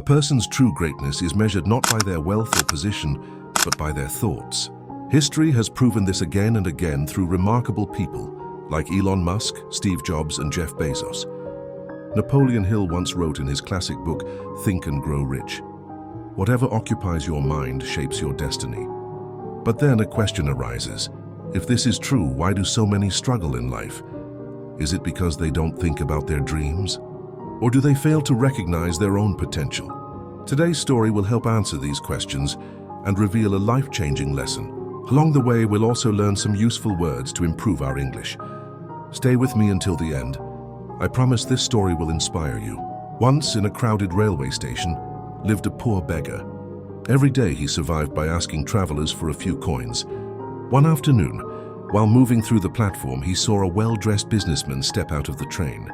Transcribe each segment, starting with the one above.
A person's true greatness is measured not by their wealth or position, but by their thoughts. History has proven this again and again through remarkable people like Elon Musk, Steve Jobs, and Jeff Bezos. Napoleon Hill once wrote in his classic book, Think and Grow Rich, "Whatever occupies your mind shapes your destiny." But then a question arises. If this is true, why do so many struggle in life? Is it because they don't think about their dreams? Or do they fail to recognize their own potential? Today's story will help answer these questions and reveal a life-changing lesson. Along the way, we'll also learn some useful words to improve our English. Stay with me until the end. I promise this story will inspire you. Once, in a crowded railway station, lived a poor beggar. Every day he survived by asking travelers for a few coins. One afternoon, while moving through the platform, he saw a well-dressed businessman step out of the train.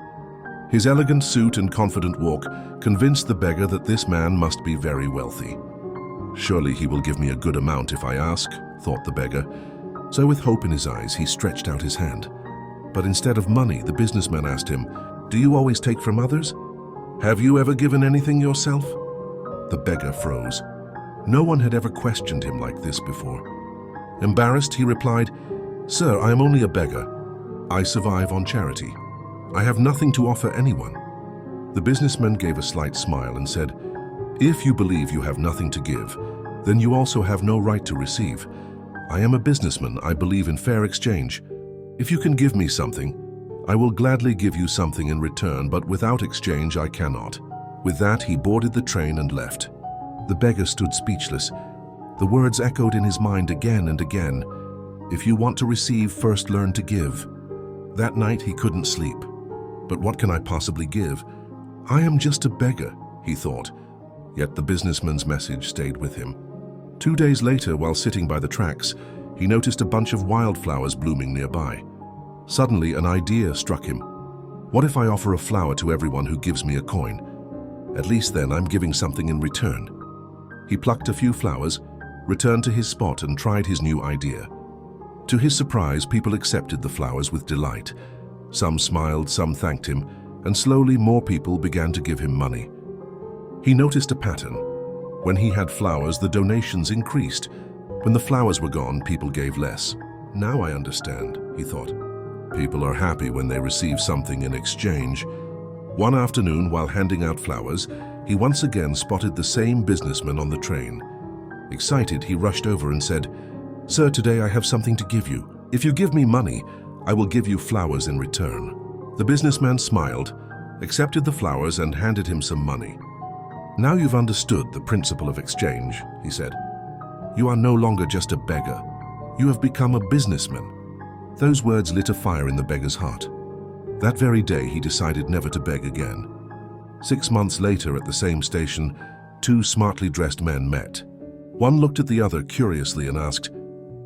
His elegant suit and confident walk convinced the beggar that this man must be very wealthy. "Surely he will give me a good amount if I ask," thought the beggar. So with hope in his eyes, he stretched out his hand. But instead of money, the businessman asked him, "Do you always take from others? Have you ever given anything yourself?" The beggar froze. No one had ever questioned him like this before. Embarrassed, he replied, "Sir, I am only a beggar. I survive on charity. I have nothing to offer anyone." The businessman gave a slight smile and said, "If you believe you have nothing to give, then you also have no right to receive. I am a businessman. I believe in fair exchange. If you can give me something, I will gladly give you something in return, but without exchange I cannot." With that, he boarded the train and left. The beggar stood speechless. The words echoed in his mind again and again. "If you want to receive, first learn to give." That night he couldn't sleep. But what can I possibly give? I am just a beggar, he thought. Yet the businessman's message stayed with him. 2 days later, while sitting by the tracks, he noticed a bunch of wildflowers blooming nearby. Suddenly, an idea struck him. What if I offer a flower to everyone who gives me a coin? At least then I'm giving something in return. He plucked a few flowers, returned to his spot, and tried his new idea. To his surprise, people accepted the flowers with delight. Some smiled, some thanked him, and slowly more people began to give him money. He noticed a pattern. When he had flowers, the donations increased. When the flowers were gone, people gave less. Now I understand, he thought. People are happy when they receive something in exchange. One afternoon, while handing out flowers, he once again spotted the same businessman on the train. Excited, he rushed over and said, "Sir, today I have something to give you. If you give me money, I will give you flowers in return." The businessman smiled, accepted the flowers, and handed him some money. "Now you've understood the principle of exchange," he said. "You are no longer just a beggar. You have become a businessman." Those words lit a fire in the beggar's heart. That very day, he decided never to beg again. 6 months later, at the same station, 2 smartly dressed men met. One looked at the other curiously and asked,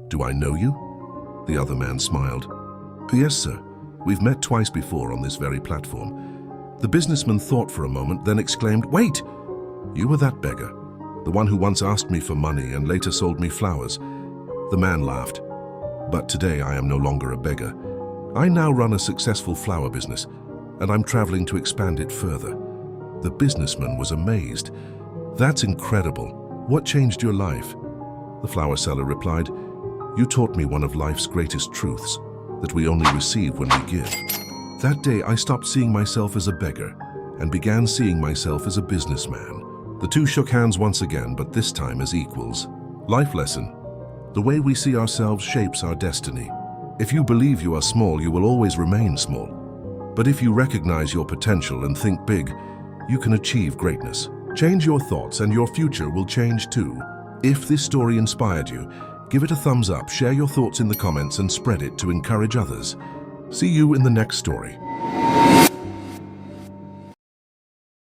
"Do I know you?" The other man smiled. "Yes, sir. We've met twice before on this very platform." The businessman thought for a moment, then exclaimed, "Wait! You were that beggar, the one who once asked me for money and later sold me flowers." The man laughed. "But today I am no longer a beggar. I now run a successful flower business, and I'm traveling to expand it further." The businessman was amazed. "That's incredible. What changed your life?" The flower seller replied, "You taught me one of life's greatest truths, that we only receive when we give. That day I stopped seeing myself as a beggar and began seeing myself as a businessman." The two shook hands once again, but this time as equals. Life lesson. The way we see ourselves shapes our destiny. If you believe you are small, you will always remain small. But if you recognize your potential and think big, you can achieve greatness. Change your thoughts and your future will change too. If this story inspired you, give it a thumbs up, share your thoughts in the comments, and spread it to encourage others. See you in the next story.